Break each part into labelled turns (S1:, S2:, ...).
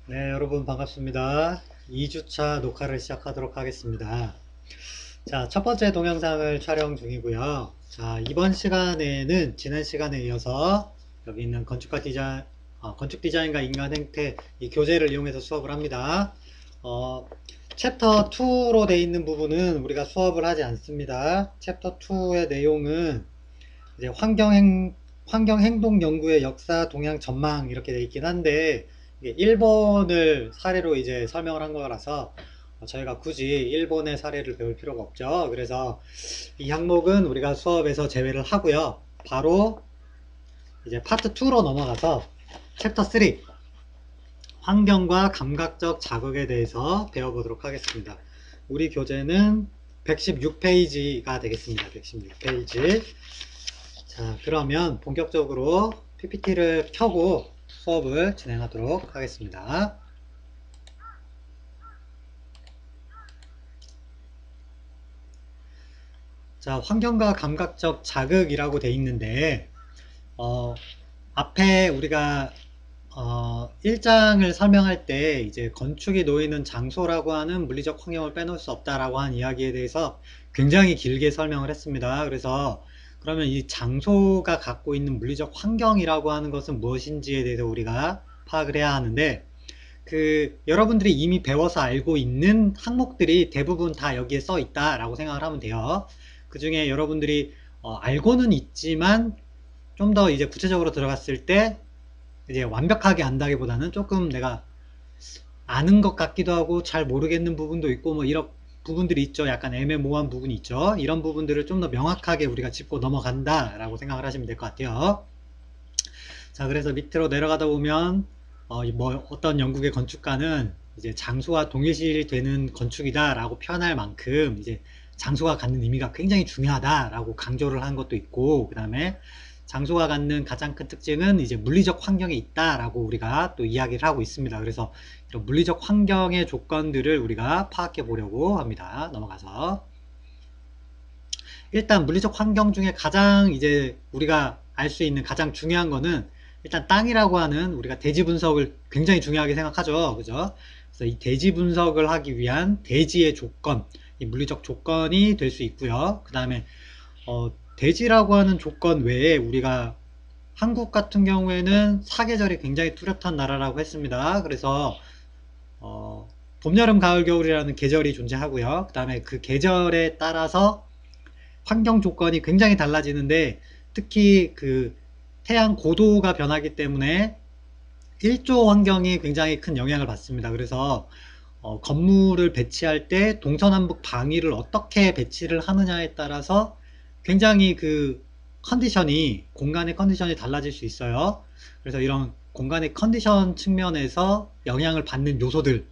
S1: 네, 여러분 반갑습니다. 2주차 녹화를 시작하도록 하겠습니다. 자, 첫 번째 동영상을 촬영 중이고요. 자, 이번 시간에는 지난 시간에 이어서 여기 있는 건축 디자인과 인간 행태 이 교재를 이용해서 수업을 합니다. 어, 챕터 2로 되어 있는 부분은 우리가 수업을 하지 않습니다. 챕터 2의 내용은 이제 환경 행동 연구의 역사, 동향, 전망 이렇게 돼 있긴 한데 이게 일본을 사례로 이제 설명을 한 거라서 저희가 굳이 일본의 사례를 배울 필요가 없죠. 그래서 이 항목은 우리가 수업에서 제외를 하고요. 바로 이제 파트 2로 넘어가서 챕터 3 환경과 감각적 자극에 대해서 배워보도록 하겠습니다. 우리 교재는 116페이지가 되겠습니다. 116페이지. 자, 그러면 본격적으로 PPT를 켜고 수업을 진행하도록 하겠습니다. 자, 환경과 감각적 자극이라고 돼 있는데, 어, 앞에 우리가 1장을 설명할 때 이제 건축이 놓이는 장소라고 하는 물리적 환경을 빼놓을 수 없다라고 한 이야기에 대해서 굉장히 길게 설명을 했습니다. 그래서 그러면 이 장소가 갖고 있는 물리적 환경이라고 하는 것은 무엇인지에 대해서 우리가 파악을 해야 하는데, 여러분들이 이미 배워서 알고 있는 항목들이 대부분 다 여기에 써 있다라고 생각을 하면 돼요. 그 중에 여러분들이 알고는 있지만 좀 더 이제 구체적으로 들어갔을 때 이제 완벽하게 안다기보다는 조금 내가 아는 것 같기도 하고 잘 모르겠는 부분도 있고 뭐 이런 부분들이 있죠. 약간 애매모호한 부분이 있죠. 이런 부분들을 좀 더 명확하게 우리가 짚고 넘어간다 라고 생각을 하시면 될 것 같아요. 자, 그래서 밑으로 내려가다 보면 뭐 어떤 영국의 건축가는 이제 장소와 동일시 되는 건축이다 라고 표현할 만큼 이제 장소가 갖는 의미가 굉장히 중요하다라고 강조를 한 것도 있고, 그 다음에 장소가 갖는 가장 큰 특징은 이제 물리적 환경에 있다라고 우리가 또 이야기를 하고 있습니다. 그래서 이런 물리적 환경의 조건들을 우리가 파악해 보려고 합니다. 넘어가서 일단 물리적 환경 중에 가장 이제 우리가 알 수 있는 가장 중요한 거는 일단 땅이라고 하는 우리가 대지 분석을 굉장히 중요하게 생각하죠. 그죠? 그래서 이 대지 분석을 하기 위한 대지의 조건, 이 물리적 조건이 될 수 있고요. 그 다음에 대지라고 하는 조건 외에 우리가 한국 같은 경우에는 사계절이 굉장히 뚜렷한 나라라고 했습니다. 그래서 봄, 여름, 가을, 겨울이라는 계절이 존재하고요. 그 다음에 그 계절에 따라서 환경 조건이 굉장히 달라지는데 특히 그 태양 고도가 변하기 때문에 일조 환경이 굉장히 큰 영향을 받습니다. 그래서 건물을 배치할 때 동서남북 방위를 어떻게 배치를 하느냐에 따라서 굉장히 공간의 컨디션이 달라질 수 있어요. 그래서 이런 공간의 컨디션 측면에서 영향을 받는 요소들,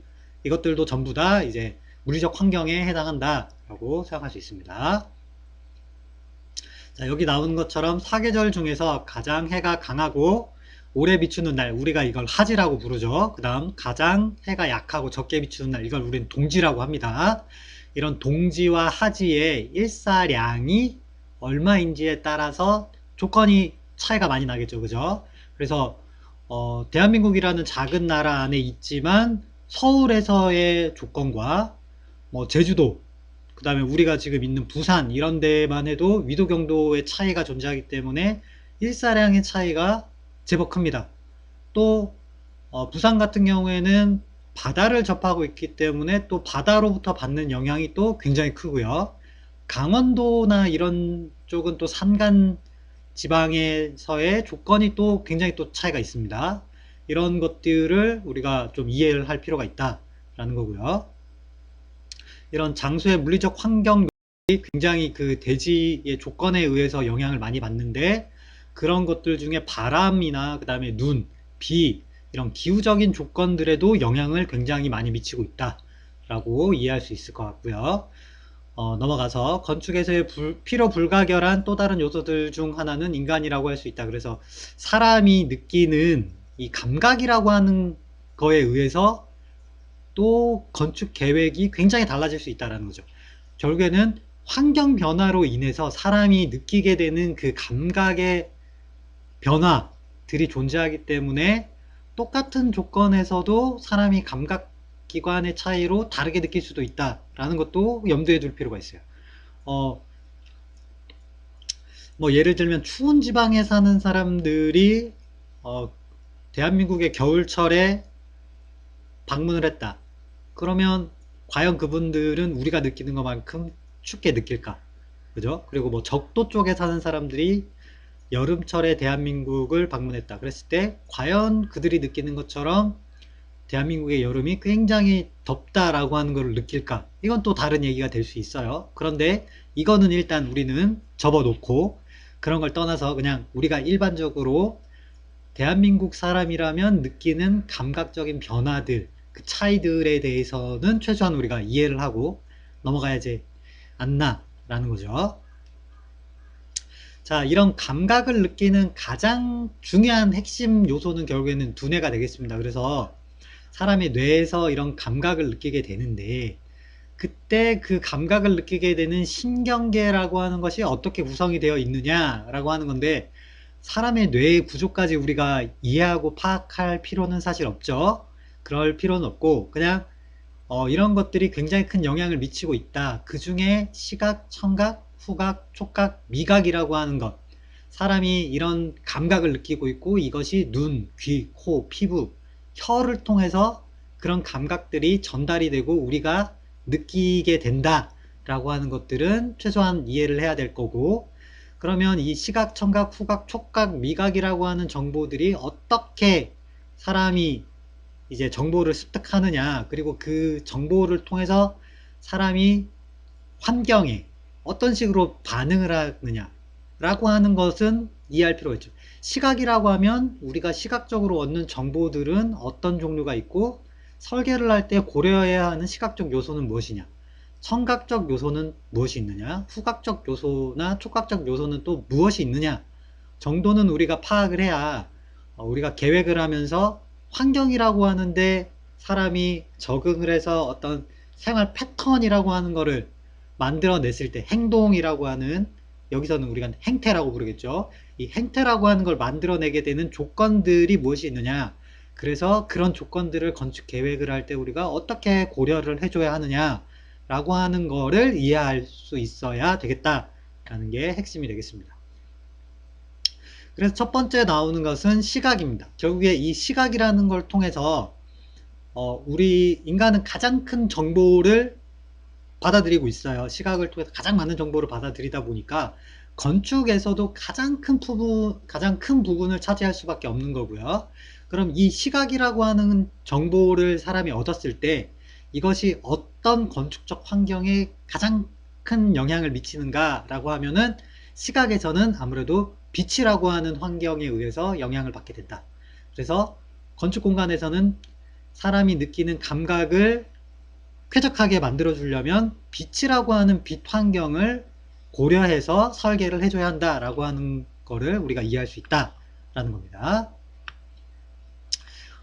S1: 이것들도 전부 다 이제 물리적 환경에 해당한다라고 생각할 수 있습니다. 자, 여기 나오는 것처럼 사계절 중에서 가장 해가 강하고 오래 비추는 날, 우리가 이걸 하지라고 부르죠. 그 다음 가장 해가 약하고 적게 비추는 날, 이걸 우리는 동지라고 합니다. 이런 동지와 하지의 일사량이 얼마인지에 따라서 조건이 차이가 많이 나겠죠. 그죠? 그래서 대한민국이라는 작은 나라 안에 있지만 서울에서의 조건과 뭐 제주도, 그 다음에 우리가 지금 있는 부산 이런 데만 해도 위도 경도의 차이가 존재하기 때문에 일사량의 차이가 제법 큽니다. 또 부산 같은 경우에는 바다를 접하고 있기 때문에 또 바다로부터 받는 영향이 또 굉장히 크고요. 강원도나 이런 쪽은 또 산간 지방에서의 조건이 또 굉장히 또 차이가 있습니다. 이런 것들을 우리가 좀 이해를 할 필요가 있다라는 거고요. 이런 장소의 물리적 환경이 굉장히 그 대지의 조건에 의해서 영향을 많이 받는데, 그런 것들 중에 바람이나 그 다음에 눈, 비 이런 기후적인 조건들에도 영향을 굉장히 많이 미치고 있다라고 이해할 수 있을 것 같고요. 넘어가서 건축에서의 필요 불가결한 또 다른 요소들 중 하나는 인간이라고 할 수 있다. 그래서 사람이 느끼는 이 감각이라고 하는 거에 의해서 또 건축 계획이 굉장히 달라질 수 있다는 거죠. 결국에는 환경 변화로 인해서 사람이 느끼게 되는 그 감각의 변화들이 존재하기 때문에 똑같은 조건에서도 사람이 감각기관의 차이로 다르게 느낄 수도 있다라는 것도 염두에 둘 필요가 있어요. 어, 뭐 예를 들면 추운 지방에 사는 사람들이 어, 대한민국의 겨울철에 방문을 했다. 그러면 과연 그분들은 우리가 느끼는 것만큼 춥게 느낄까? 그죠? 그리고 뭐 적도 쪽에 사는 사람들이 여름철에 대한민국을 방문했다. 그랬을 때 과연 그들이 느끼는 것처럼 대한민국의 여름이 굉장히 덥다라고 하는 걸 느낄까? 이건 또 다른 얘기가 될 수 있어요. 그런데 이거는 일단 우리는 접어놓고 그런 걸 떠나서 그냥 우리가 일반적으로 대한민국 사람이라면 느끼는 감각적인 변화들, 그 차이들에 대해서는 최소한 우리가 이해를 하고 넘어가야지 않나라는 거죠. 자, 이런 감각을 느끼는 가장 중요한 핵심 요소는 결국에는 두뇌가 되겠습니다. 그래서 사람의 뇌에서 이런 감각을 느끼게 되는데, 그때 그 감각을 느끼게 되는 신경계라고 하는 것이 어떻게 구성이 되어 있느냐라고 하는 건데, 사람의 뇌의 구조까지 우리가 이해하고 파악할 필요는 사실 없죠. 그럴 필요는 없고, 그냥 이런 것들이 굉장히 큰 영향을 미치고 있다. 그 중에 시각, 청각, 후각, 촉각, 미각이라고 하는 것. 사람이 이런 감각을 느끼고 있고 이것이 눈, 귀, 코, 피부, 혀를 통해서 그런 감각들이 전달이 되고 우리가 느끼게 된다라고 하는 것들은 최소한 이해를 해야 될 거고, 그러면 이 시각, 청각, 후각, 촉각, 미각이라고 하는 정보들이 어떻게 사람이 이제 정보를 습득하느냐, 그리고 그 정보를 통해서 사람이 환경에 어떤 식으로 반응을 하느냐 라고 하는 것은 이해할 필요가 있죠. 시각이라고 하면 우리가 시각적으로 얻는 정보들은 어떤 종류가 있고, 설계를 할 때 고려해야 하는 시각적 요소는 무엇이냐, 청각적 요소는 무엇이 있느냐, 후각적 요소나 촉각적 요소는 또 무엇이 있느냐 정도는 우리가 파악을 해야 우리가 계획을 하면서 환경이라고 하는데 사람이 적응을 해서 어떤 생활 패턴이라고 하는 거를 만들어냈을 때, 행동이라고 하는, 여기서는 우리가 행태라고 부르겠죠. 이 행태라고 하는 걸 만들어내게 되는 조건들이 무엇이 있느냐, 그래서 그런 조건들을 건축 계획을 할 때 우리가 어떻게 고려를 해줘야 하느냐 라고 하는 거를 이해할 수 있어야 되겠다라는 게 핵심이 되겠습니다. 그래서 첫 번째 나오는 것은 시각입니다. 결국에 이 시각이라는 걸 통해서 우리 인간은 가장 큰 정보를 받아들이고 있어요. 시각을 통해서 가장 많은 정보를 받아들이다 보니까 건축에서도 가장 큰 부분을 차지할 수밖에 없는 거고요. 그럼 이 시각이라고 하는 정보를 사람이 얻었을 때 이것이 어떤 건축적 환경에 가장 큰 영향을 미치는가라고 하면은, 시각에서는 아무래도 빛이라고 하는 환경에 의해서 영향을 받게 된다. 그래서 건축 공간에서는 사람이 느끼는 감각을 쾌적하게 만들어 주려면 빛이라고 하는 빛 환경을 고려해서 설계를 해줘야 한다라고 하는 거를 우리가 이해할 수 있다라는 겁니다.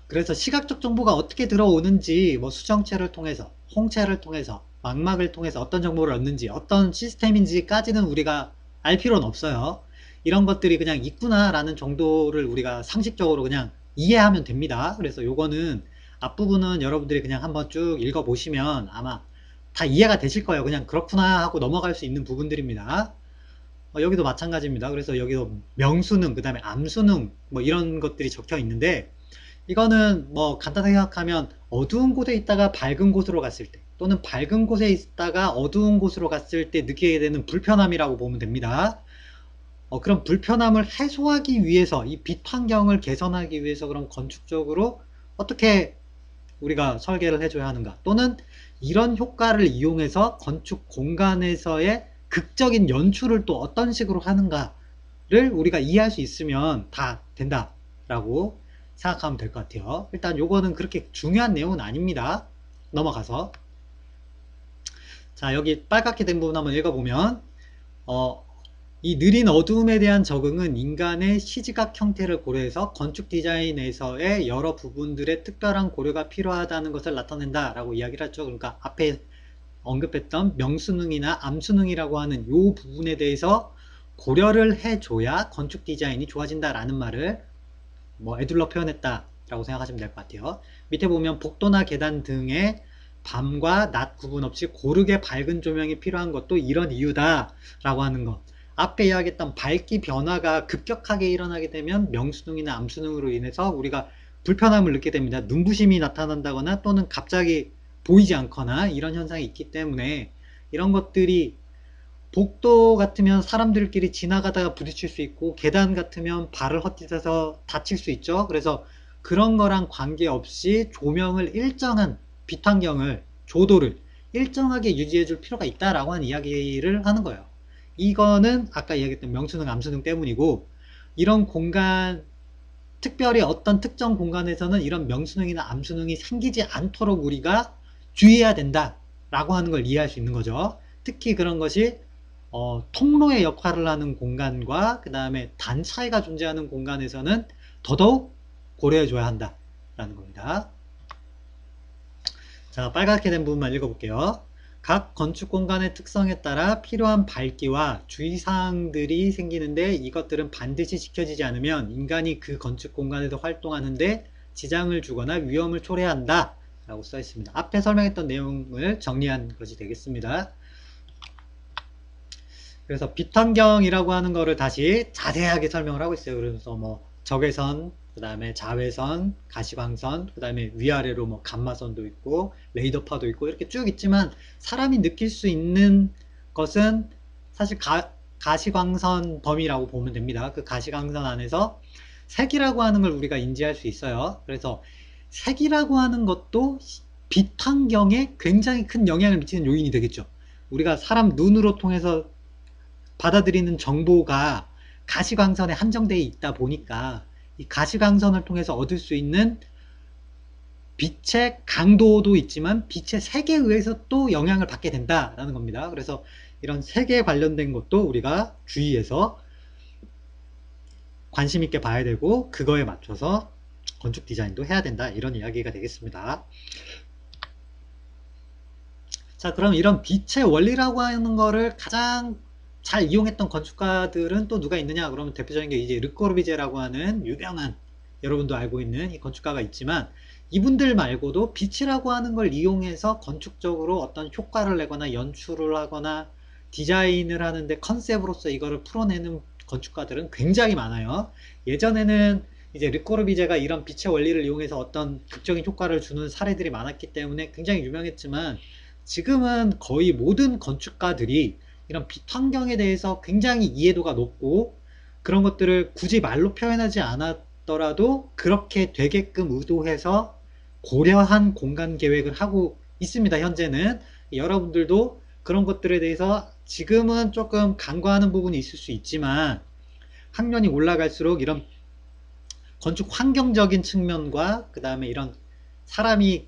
S1: 그래서 시각적 정보가 어떻게 들어오는지, 뭐 수정체를 통해서, 홍채를 통해서, 망막을 통해서 어떤 정보를 얻는지, 어떤 시스템인지까지는 우리가 알 필요는 없어요. 이런 것들이 그냥 있구나 라는 정도를 우리가 상식적으로 그냥 이해하면 됩니다. 그래서 요거는 앞부분은 여러분들이 그냥 한번 쭉 읽어보시면 아마 다 이해가 되실 거예요. 그냥 그렇구나 하고 넘어갈 수 있는 부분들입니다. 여기도 마찬가지입니다. 그래서 여기도 명수능, 그 다음에 암수능 뭐 이런 것들이 적혀 있는데, 이거는 뭐 간단하게 생각하면 어두운 곳에 있다가 밝은 곳으로 갔을 때, 또는 밝은 곳에 있다가 어두운 곳으로 갔을 때 느끼게 되는 불편함이라고 보면 됩니다. 그런 불편함을 해소하기 위해서, 이 빛 환경을 개선하기 위해서 그런 건축적으로 어떻게 우리가 설계를 해줘야 하는가, 또는 이런 효과를 이용해서 건축 공간에서의 극적인 연출을 또 어떤 식으로 하는가를 우리가 이해할 수 있으면 다 된다라고 생각하면 될 것 같아요. 일단 요거는 그렇게 중요한 내용은 아닙니다. 넘어가서, 자, 여기 빨갛게 된 부분 한번 읽어보면, 이 느린 어두움에 대한 적응은 인간의 시지각 형태를 고려해서 건축 디자인에서의 여러 부분들의 특별한 고려가 필요하다는 것을 나타낸다 라고 이야기를 했죠. 그러니까 앞에 언급했던 명수능이나 암수능이라고 하는 이 부분에 대해서 고려를 해줘야 건축 디자인이 좋아진다라는 말을 뭐 에둘러 표현했다 라고 생각하시면 될 것 같아요. 밑에 보면 복도나 계단 등의 밤과 낮 구분 없이 고르게 밝은 조명이 필요한 것도 이런 이유다 라고 하는 것. 앞에 이야기했던 밝기 변화가 급격하게 일어나게 되면 명수능이나 암수능으로 인해서 우리가 불편함을 느끼게 됩니다. 눈부심이 나타난다거나 또는 갑자기 보이지 않거나 이런 현상이 있기 때문에 이런 것들이 복도 같으면 사람들끼리 지나가다가 부딪힐 수 있고 계단 같으면 발을 헛디뎌서 다칠 수 있죠. 그래서 그런 거랑 관계없이 조명을 일정한 빛 환경을 조도를 일정하게 유지해 줄 필요가 있다라고 하는 이야기를 하는 거예요. 이거는 아까 이야기했던 명수능 암수능 때문이고 이런 공간 특별히 어떤 특정 공간에서는 이런 명수능이나 암수능이 생기지 않도록 우리가 주의해야 된다 라고 하는 걸 이해할 수 있는 거죠. 특히 그런 것이 통로의 역할을 하는 공간과 그 다음에 단차이가 존재하는 공간에서는 더더욱 고려해 줘야 한다 라는 겁니다. 자, 빨갛게 된 부분만 읽어볼게요. 각 건축 공간의 특성에 따라 필요한 밝기와 주의사항들이 생기는데 이것들은 반드시 지켜지지 않으면 인간이 그 건축 공간에서 활동하는데 지장을 주거나 위험을 초래한다 라고 써 있습니다. 앞에 설명했던 내용을 정리한 것이 되겠습니다. 그래서 빛환경이라고 하는 거를 다시 자세하게 설명을 하고 있어요. 그래서 뭐 적외선, 그 다음에 자외선, 가시광선, 그 다음에 위아래로 뭐 감마선도 있고 레이더파도 있고 이렇게 쭉 있지만 사람이 느낄 수 있는 것은 사실 가시광선 범위라고 보면 됩니다. 그 가시광선 안에서 색이라고 하는 걸 우리가 인지할 수 있어요. 그래서 색이라고 하는 것도 빛 환경에 굉장히 큰 영향을 미치는 요인이 되겠죠. 우리가 사람 눈으로 통해서 받아들이는 정보가 가시광선에 한정되어 있다 보니까 이 가시광선을 통해서 얻을 수 있는 빛의 강도도 있지만 빛의 색에 의해서 또 영향을 받게 된다라는 겁니다. 그래서 이런 색에 관련된 것도 우리가 주의해서 관심 있게 봐야 되고 그거에 맞춰서 건축 디자인도 해야 된다 이런 이야기가 되겠습니다. 자, 그럼 이런 빛의 원리라고 하는 거를 가장 잘 이용했던 건축가들은 또 누가 있느냐? 그러면 대표적인 게 이제 르꼬르비제라고 하는 유명한 여러분도 알고 있는 이 건축가가 있지만 이분들 말고도 빛이라고 하는 걸 이용해서 건축적으로 어떤 효과를 내거나 연출을 하거나 디자인을 하는데 컨셉으로서 이거를 풀어내는 건축가들은 굉장히 많아요. 예전에는 이제 르꼬르비제가 이런 빛의 원리를 이용해서 어떤 극적인 효과를 주는 사례들이 많았기 때문에 굉장히 유명했지만 지금은 거의 모든 건축가들이 이런 빛 환경에 대해서 굉장히 이해도가 높고 그런 것들을 굳이 말로 표현하지 않았더라도 그렇게 되게끔 의도해서 고려한 공간 계획을 하고 있습니다. 현재는 여러분들도 그런 것들에 대해서 지금은 조금 간과하는 부분이 있을 수 있지만 학년이 올라갈수록 이런 건축 환경적인 측면과 그 다음에 이런 사람이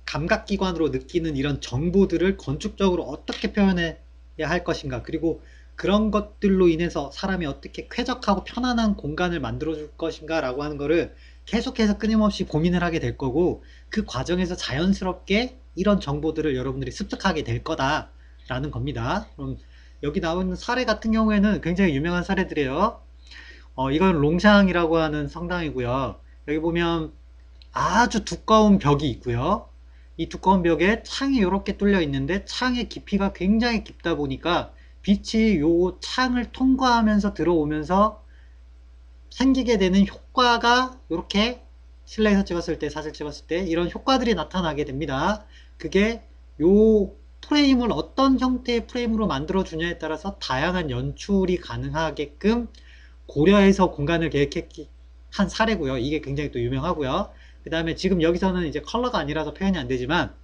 S1: 감각기관으로 느끼는 이런 정보들을 건축적으로 어떻게 표현해야 할 것인가 그리고 그런 것들로 인해서 사람이 어떻게 쾌적하고 편안한 공간을 만들어 줄 것인가 라고 하는 거를 계속해서 끊임없이 고민을 하게 될 거고 그 과정에서 자연스럽게 이런 정보들을 여러분들이 습득하게 될 거다 라는 겁니다. 그럼 여기 나오는 사례 같은 경우에는 굉장히 유명한 사례들이에요. 이건 롱샹이라고 하는 성당이고요. 여기 보면 아주 두꺼운 벽이 있고요. 이 두꺼운 벽에 창이 이렇게 뚫려 있는데 창의 깊이가 굉장히 깊다 보니까 빛이 요 창을 통과하면서 들어오면서 생기게 되는 효과가 이렇게 실내에서 찍었을 때 사진 찍었을 때 이런 효과들이 나타나게 됩니다. 그게 요 프레임을 어떤 형태의 프레임으로 만들어 주냐에 따라서 다양한 연출이 가능하게끔 고려해서 공간을 계획한 사례고요. 이게 굉장히 또 유명하고요. 그 다음에 지금 여기서는 이제 컬러가 아니라서 표현이 안 되지만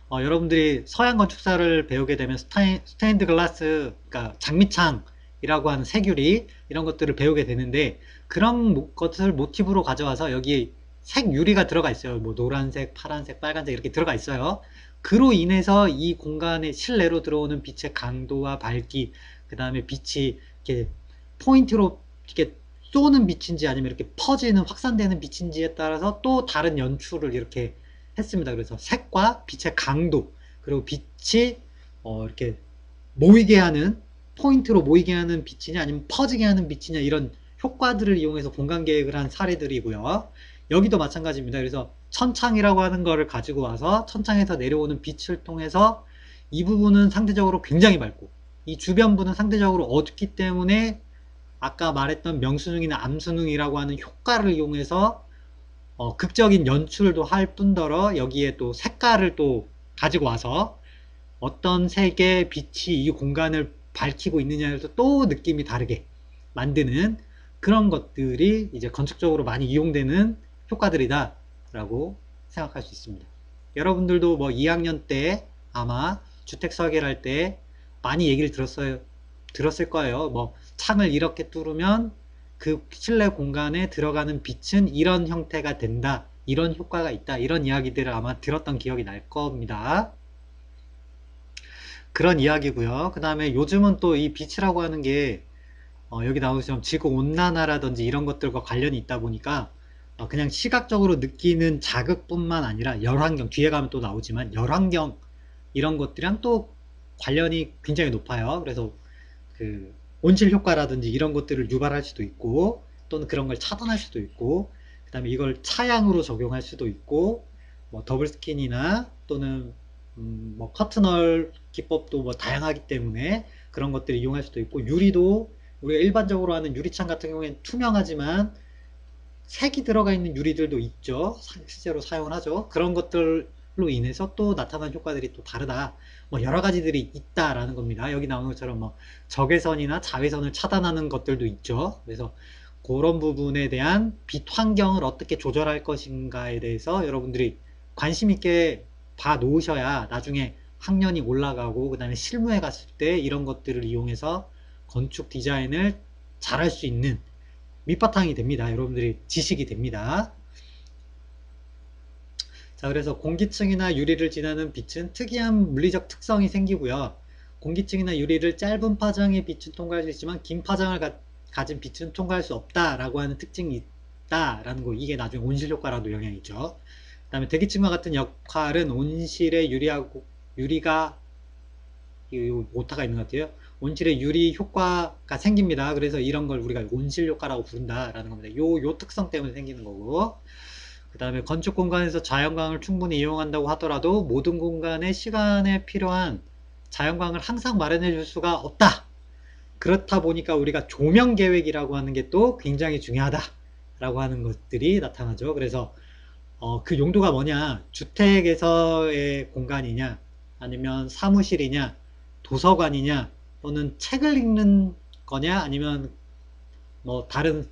S1: 여러분들이 서양 건축사를 배우게 되면 스테인드 글라스, 그러니까 장미창이라고 하는 색유리 이런 것들을 배우게 되는데 그런 것을 모티브로 가져와서 여기 색 유리가 들어가 있어요. 뭐 노란색, 파란색, 빨간색 이렇게 들어가 있어요. 그로 인해서 이 공간의 실내로 들어오는 빛의 강도와 밝기, 그 다음에 빛이 이렇게 포인트로 이렇게 쏘는 빛인지 아니면 이렇게 퍼지는 확산되는 빛인지에 따라서 또 다른 연출을 이렇게 했습니다. 그래서 색과 빛의 강도 그리고 빛이 이렇게 모이게 하는 포인트로 모이게 하는 빛이냐 아니면 퍼지게 하는 빛이냐 이런 효과들을 이용해서 공간 계획을 한 사례들이고요. 여기도 마찬가지입니다. 그래서 천창이라고 하는 거를 가지고 와서 천창에서 내려오는 빛을 통해서 이 부분은 상대적으로 굉장히 밝고 이 주변부는 상대적으로 어둡기 때문에 아까 말했던 명수능이나 암수능이라고 하는 효과를 이용해서 극적인 연출도 할 뿐더러 여기에 또 색깔을 또 가지고 와서 어떤 색의 빛이 이 공간을 밝히고 있느냐에서 또 느낌이 다르게 만드는 그런 것들이 이제 건축적으로 많이 이용되는 효과들이다 라고 생각할 수 있습니다. 여러분들도 뭐 2학년 때 아마 주택 설계를 할 때 많이 얘기를 들었을 거예요. 뭐 창을 이렇게 뚫으면 그 실내 공간에 들어가는 빛은 이런 형태가 된다, 이런 효과가 있다, 이런 이야기들을 아마 들었던 기억이 날 겁니다. 그런 이야기고요. 그 다음에 요즘은 또 이 빛이라고 하는 게 여기 나온 것처럼 지구 온난화라든지 이런 것들과 관련이 있다 보니까 그냥 시각적으로 느끼는 자극뿐만 아니라 열환경, 뒤에 가면 또 나오지만 열환경 이런 것들이랑 또 관련이 굉장히 높아요. 그래서 그 온실 효과라든지 이런 것들을 유발할 수도 있고 또는 그런 걸 차단할 수도 있고 그 다음에 이걸 차양으로 적용할 수도 있고 뭐 더블 스킨이나 또는 뭐 커튼월 기법도 뭐 다양하기 때문에 그런 것들을 이용할 수도 있고 유리도 우리가 일반적으로 하는 유리창 같은 경우에는 투명하지만 색이 들어가 있는 유리들도 있죠. 실제로 사용을 하죠. 그런 것들로 인해서 또 나타나는 효과들이 또 다르다. 뭐 여러 가지들이 있다라는 겁니다. 여기 나오는 것처럼 뭐 적외선이나 자외선을 차단하는 것들도 있죠. 그래서 그런 부분에 대한 빛 환경을 어떻게 조절할 것인가에 대해서 여러분들이 관심 있게 봐 놓으셔야 나중에 학년이 올라가고 그 다음에 실무에 갔을 때 이런 것들을 이용해서 건축 디자인을 잘할 수 있는 밑바탕이 됩니다. 여러분들이 지식이 됩니다. 자, 그래서 공기층이나 유리를 지나는 빛은 특이한 물리적 특성이 생기고요. 공기층이나 유리를 짧은 파장의 빛은 통과할 수 있지만 긴 파장을 가진 빛은 통과할 수 없다라고 하는 특징이 있다라는 거, 이게 나중에 온실 효과라도 영향이 있죠. 그 다음에 대기층과 같은 역할은 온실의 유리가 오타가 있는 것 같아요. 온실의 유리 효과가 생깁니다. 그래서 이런 걸 우리가 온실 효과라고 부른다라는 겁니다. 요 특성 때문에 생기는 거고. 그 다음에 건축 공간에서 자연광을 충분히 이용한다고 하더라도 모든 공간에 시간에 필요한 자연광을 항상 마련해 줄 수가 없다. 그렇다 보니까 우리가 조명 계획이라고 하는 게 또 굉장히 중요하다라고 하는 것들이 나타나죠. 그래서 그 용도가 뭐냐, 주택에서의 공간이냐 아니면 사무실이냐 도서관이냐 또는 책을 읽는 거냐 아니면 뭐 다른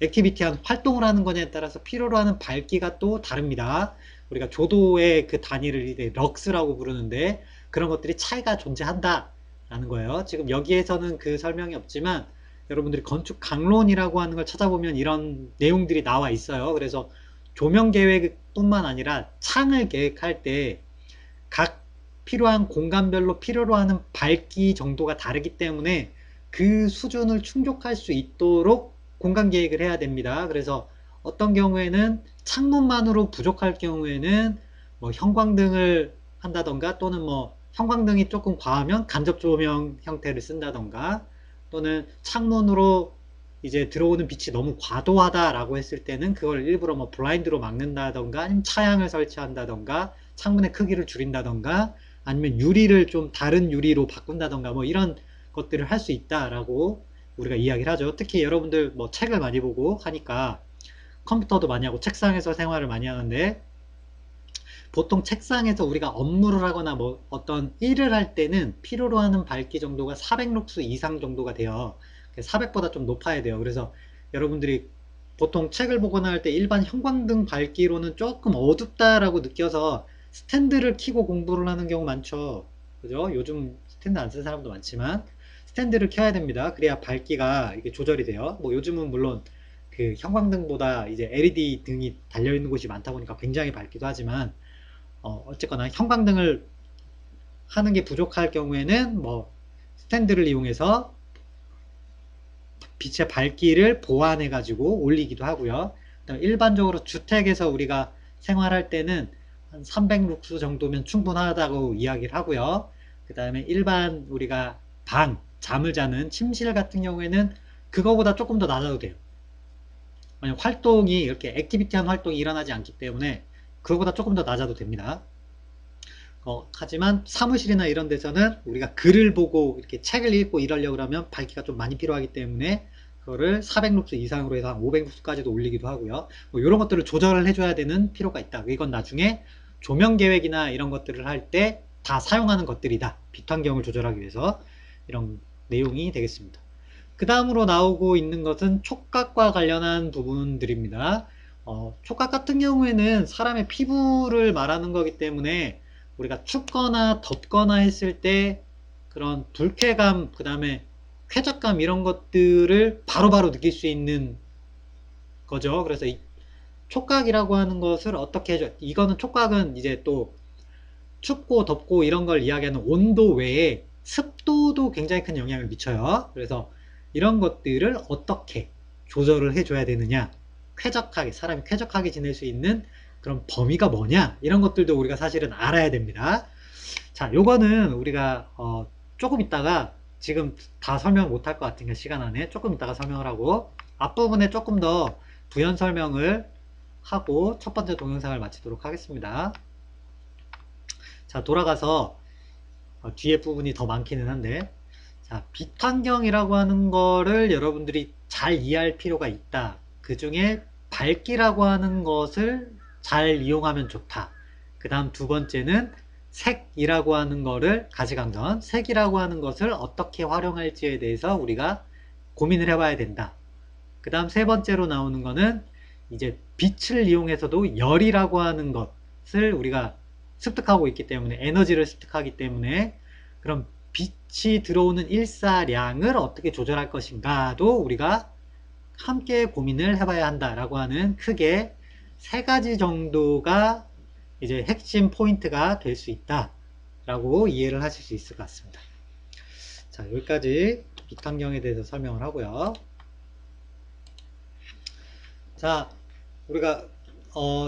S1: 액티비티한 활동을 하는 거냐에 따라서 필요로 하는 밝기가 또 다릅니다. 우리가 조도의 그 단위를 이제 럭스라고 부르는데 그런 것들이 차이가 존재한다 라는 거예요. 지금 여기에서는 그 설명이 없지만 여러분들이 건축 강론이라고 하는 걸 찾아보면 이런 내용들이 나와 있어요. 그래서 조명 계획뿐만 아니라 창을 계획할 때 각 필요한 공간별로 필요로 하는 밝기 정도가 다르기 때문에 그 수준을 충족할 수 있도록 공간 계획을 해야 됩니다. 그래서 어떤 경우에는 창문만으로 부족할 경우에는 뭐 형광등을 한다던가 또는 뭐 형광등이 조금 과하면 간접 조명 형태를 쓴다던가 또는 창문으로 이제 들어오는 빛이 너무 과도하다라고 했을 때는 그걸 일부러 뭐 블라인드로 막는다던가 아니면 차양을 설치한다던가 창문의 크기를 줄인다던가 아니면 유리를 좀 다른 유리로 바꾼다던가 뭐 이런 것들을 할 수 있다라고 우리가 이야기를 하죠. 특히 여러분들 뭐 책을 많이 보고 하니까 컴퓨터도 많이 하고 책상에서 생활을 많이 하는데 보통 책상에서 우리가 업무를 하거나 뭐 어떤 일을 할 때는 필요로 하는 밝기 정도가 400룩스 이상 정도가 돼요. 400보다 좀 높아야 돼요. 그래서 여러분들이 보통 책을 보거나 할 때 일반 형광등 밝기로는 조금 어둡다라고 느껴서 스탠드를 켜고 공부를 하는 경우 많죠. 그죠? 요즘 스탠드 안 쓰는 사람도 많지만 스탠드를 켜야 됩니다. 그래야 밝기가 이게 조절이 돼요. 뭐 요즘은 물론 그 형광등보다 이제 LED 등이 달려 있는 곳이 많다 보니까 굉장히 밝기도 하지만 어쨌거나 형광등을 하는 게 부족할 경우에는 뭐 스탠드를 이용해서 빛의 밝기를 보완해 가지고 올리기도 하고요. 일반적으로 주택에서 우리가 생활할 때는 한 300룩스 정도면 충분하다고 이야기를 하고요. 그 다음에 일반 우리가 잠을 자는 침실 같은 경우에는 그거보다 조금 더 낮아도 돼요. 만약 활동이 이렇게 액티비티한 활동이 일어나지 않기 때문에 그거보다 조금 더 낮아도 됩니다. 하지만 사무실이나 이런 데서는 우리가 글을 보고 이렇게 책을 읽고 이러려고 하면 밝기가 좀 많이 필요하기 때문에 그거를 400룩스 이상으로 해서 한 500룩스까지도 올리기도 하고요. 뭐 이런 것들을 조절을 해줘야 되는 필요가 있다. 이건 나중에 조명 계획이나 이런 것들을 할 때 다 사용하는 것들이다. 빛 환경을 조절하기 위해서 이런 내용이 되겠습니다. 그 다음으로 나오고 있는 것은 촉각과 관련한 부분들입니다. 촉각 같은 경우에는 사람의 피부를 말하는 거기 때문에 우리가 춥거나 덥거나 했을 때 그런 불쾌감, 그 다음에 쾌적감 이런 것들을 바로바로 느낄 수 있는 거죠. 그래서 이 촉각이라고 하는 것을 어떻게 해줘? 이거는 촉각은 이제 또 춥고 덥고 이런 걸 이야기하는 온도 외에 습도도 굉장히 큰 영향을 미쳐요. 그래서 이런 것들을 어떻게 조절을 해줘야 되느냐, 쾌적하게, 사람이 쾌적하게 지낼 수 있는 그런 범위가 뭐냐, 이런 것들도 우리가 사실은 알아야 됩니다. 자, 요거는 우리가 조금 있다가 지금 다 설명 못할 것 같으니까 시간 안에 조금 있다가 설명을 하고 앞부분에 조금 더 부연 설명을 하고 첫 번째 동영상을 마치도록 하겠습니다. 자, 돌아가서 뒤에 부분이 더 많기는 한데, 자, 빛 환경이라고 하는 거를 여러분들이 잘 이해할 필요가 있다. 그 중에 밝기라고 하는 것을 잘 이용하면 좋다. 그 다음 두 번째는 색이라고 하는 거를 가시광선, 색이라고 하는 것을 어떻게 활용할지에 대해서 우리가 고민을 해봐야 된다. 그 다음 세 번째로 나오는 거는 이제 빛을 이용해서도 열이라고 하는 것을 우리가 습득하고 있기 때문에 에너지를 습득하기 때문에 그럼 빛이 들어오는 일사량을 어떻게 조절할 것인가도 우리가 함께 고민을 해봐야 한다라고 하는 크게 세 가지 정도가 이제 핵심 포인트가 될 수 있다라고 이해를 하실 수 있을 것 같습니다. 자, 여기까지 빛 환경에 대해서 설명을 하고요. 자, 우리가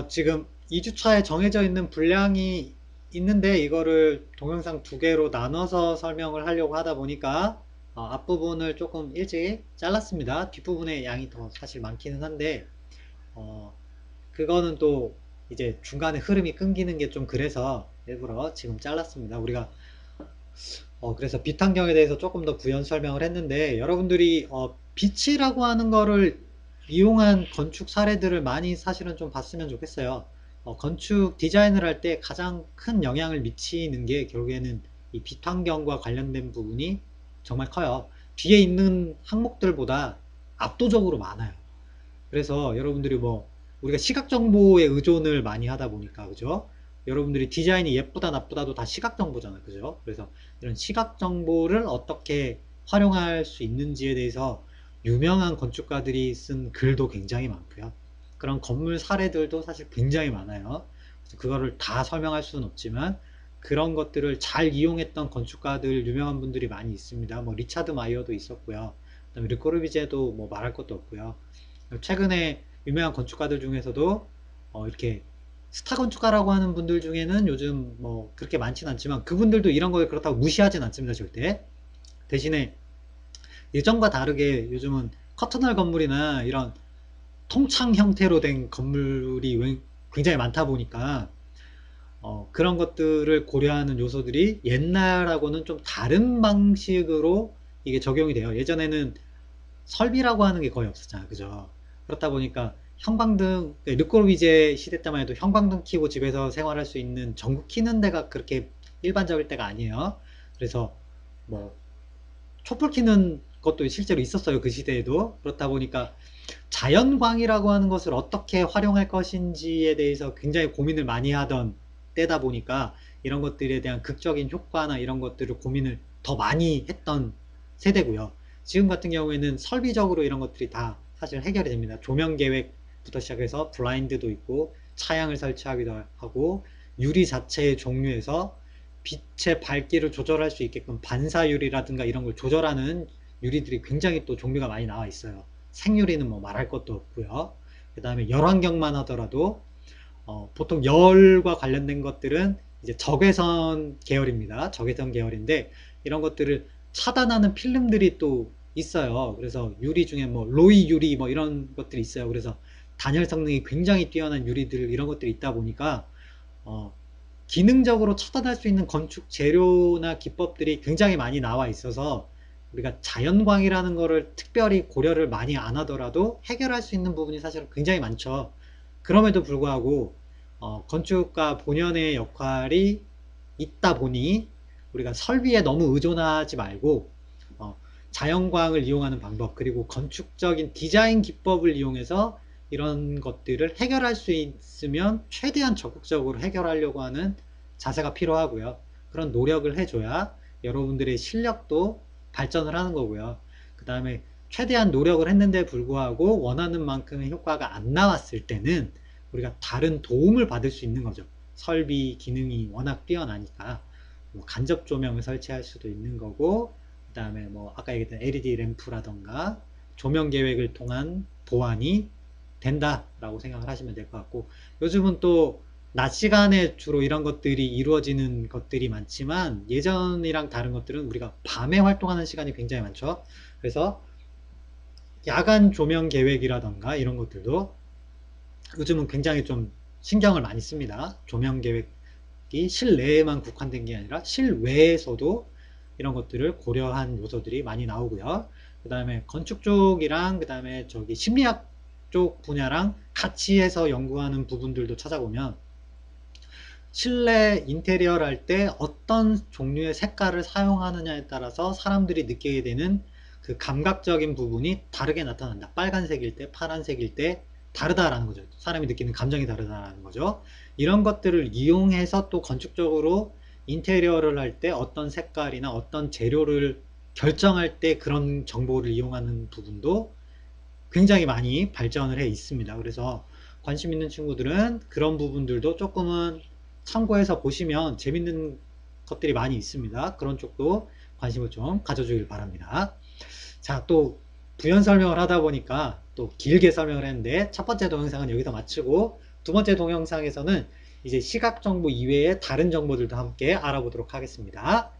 S1: 지금 2주차에 정해져 있는 분량이 있는데 이거를 동영상 두 개로 나눠서 설명을 하려고 하다 보니까 앞부분을 조금 일찍 잘랐습니다. 뒷부분에 양이 더 사실 많기는 한데 그거는 또 이제 중간에 흐름이 끊기는 게 좀 그래서 일부러 지금 잘랐습니다. 우리가 그래서 빛 환경에 대해서 조금 더 부연 설명을 했는데 여러분들이 빛이라고 하는 거를 이용한 건축 사례들을 많이 사실은 좀 봤으면 좋겠어요. 건축 디자인을 할 때 가장 큰 영향을 미치는 게 결국에는 이 빛 환경과 관련된 부분이 정말 커요. 뒤에 있는 항목들보다 압도적으로 많아요. 그래서 여러분들이 뭐 우리가 시각 정보에 의존을 많이 하다 보니까 그죠? 여러분들이 디자인이 예쁘다 나쁘다도 다 시각 정보잖아요. 그죠? 그래서 이런 시각 정보를 어떻게 활용할 수 있는지에 대해서 유명한 건축가들이 쓴 글도 굉장히 많고요. 그런 건물 사례들도 사실 굉장히 많아요. 그래서 그거를 다 설명할 수는 없지만 그런 것들을 잘 이용했던 건축가들 유명한 분들이 많이 있습니다. 뭐 리차드 마이어도 있었고요. 그다음에 르코르비제도 뭐 말할 것도 없고요. 최근에 유명한 건축가들 중에서도 이렇게 스타 건축가라고 하는 분들 중에는 요즘 뭐 그렇게 많지는 않지만 그분들도 이런 걸 그렇다고 무시하진 않습니다. 절대. 대신에 예전과 다르게 요즘은 커튼홀 건물이나 이런 통창 형태로 된 건물이 굉장히 많다 보니까 그런 것들을 고려하는 요소들이 옛날하고는 좀 다른 방식으로 이게 적용이 돼요. 예전에는 설비라고 하는 게 거의 없었잖아요. 그죠? 그렇다 보니까 형광등, 르꼬르비제 시대 때만 해도 형광등 켜고 집에서 생활할 수 있는 전구 켜는 데가 그렇게 일반적일 때가 아니에요. 그래서 뭐 촛불 켜는 것도 실제로 있었어요. 그 시대에도. 그렇다 보니까 자연광이라고 하는 것을 어떻게 활용할 것인지에 대해서 굉장히 고민을 많이 하던 때다 보니까 이런 것들에 대한 극적인 효과나 이런 것들을 고민을 더 많이 했던 세대고요. 지금 같은 경우에는 설비적으로 이런 것들이 다 사실 해결이 됩니다. 조명 계획부터 시작해서 블라인드도 있고 차양을 설치하기도 하고 유리 자체의 종류에서 빛의 밝기를 조절할 수 있게끔 반사유리라든가 이런 걸 조절하는 유리들이 굉장히 또 종류가 많이 나와 있어요. 생유리는 뭐 말할 것도 없고요. 그 다음에 열환경만 하더라도 보통 열과 관련된 것들은 이제 적외선 계열입니다. 적외선 계열인데 이런 것들을 차단하는 필름들이 또 있어요. 그래서 유리 중에 뭐 로이 유리 뭐 이런 것들이 있어요. 그래서 단열 성능이 굉장히 뛰어난 유리들 이런 것들이 있다 보니까 어, 기능적으로 처단할 수 있는 건축 재료나 기법들이 굉장히 많이 나와 있어서 우리가 자연광이라는 거를 특별히 고려를 많이 안 하더라도 해결할 수 있는 부분이 사실은 굉장히 많죠. 그럼에도 불구하고 건축가 본연의 역할이 있다 보니 우리가 설비에 너무 의존하지 말고 어, 자연광을 이용하는 방법 그리고 건축적인 디자인 기법을 이용해서 이런 것들을 해결할 수 있으면 최대한 적극적으로 해결하려고 하는 자세가 필요하고요. 그런 노력을 해줘야 여러분들의 실력도 발전을 하는 거고요. 그 다음에 최대한 노력을 했는데 불구하고 원하는 만큼의 효과가 안 나왔을 때는 우리가 다른 도움을 받을 수 있는 거죠. 설비 기능이 워낙 뛰어나니까 뭐 간접 조명을 설치할 수도 있는 거고 그 다음에 뭐 아까 얘기했던 LED 램프라던가 조명 계획을 통한 보완이 된다라고 생각을 하시면 될 것 같고 요즘은 또 낮 시간에 주로 이런 것들이 이루어지는 것들이 많지만 예전이랑 다른 것들은 우리가 밤에 활동하는 시간이 굉장히 많죠. 그래서 야간 조명 계획이라던가 이런 것들도 요즘은 굉장히 좀 신경을 많이 씁니다. 조명 계획이 실내에만 국한된 게 아니라 실외에서도 이런 것들을 고려한 요소들이 많이 나오고요. 그 다음에 건축 쪽이랑 그 다음에 저기 심리학 쪽 분야랑 같이 해서 연구하는 부분들도 찾아보면 실내 인테리어를 할 때 어떤 종류의 색깔을 사용하느냐에 따라서 사람들이 느끼게 되는 그 감각적인 부분이 다르게 나타난다. 빨간색일 때, 파란색일 때 다르다라는 거죠. 사람이 느끼는 감정이 다르다라는 거죠. 이런 것들을 이용해서 또 건축적으로 인테리어를 할 때 어떤 색깔이나 어떤 재료를 결정할 때 그런 정보를 이용하는 부분도 굉장히 많이 발전을 해 있습니다. 그래서 관심 있는 친구들은 그런 부분들도 조금은 참고해서 보시면 재밌는 것들이 많이 있습니다. 그런 쪽도 관심을 좀 가져주길 바랍니다. 자, 또 부연 설명을 하다 보니까 또 길게 설명을 했는데 첫 번째 동영상은 여기서 마치고 두 번째 동영상에서는 이제 시각 정보 이외의 다른 정보들도 함께 알아보도록 하겠습니다.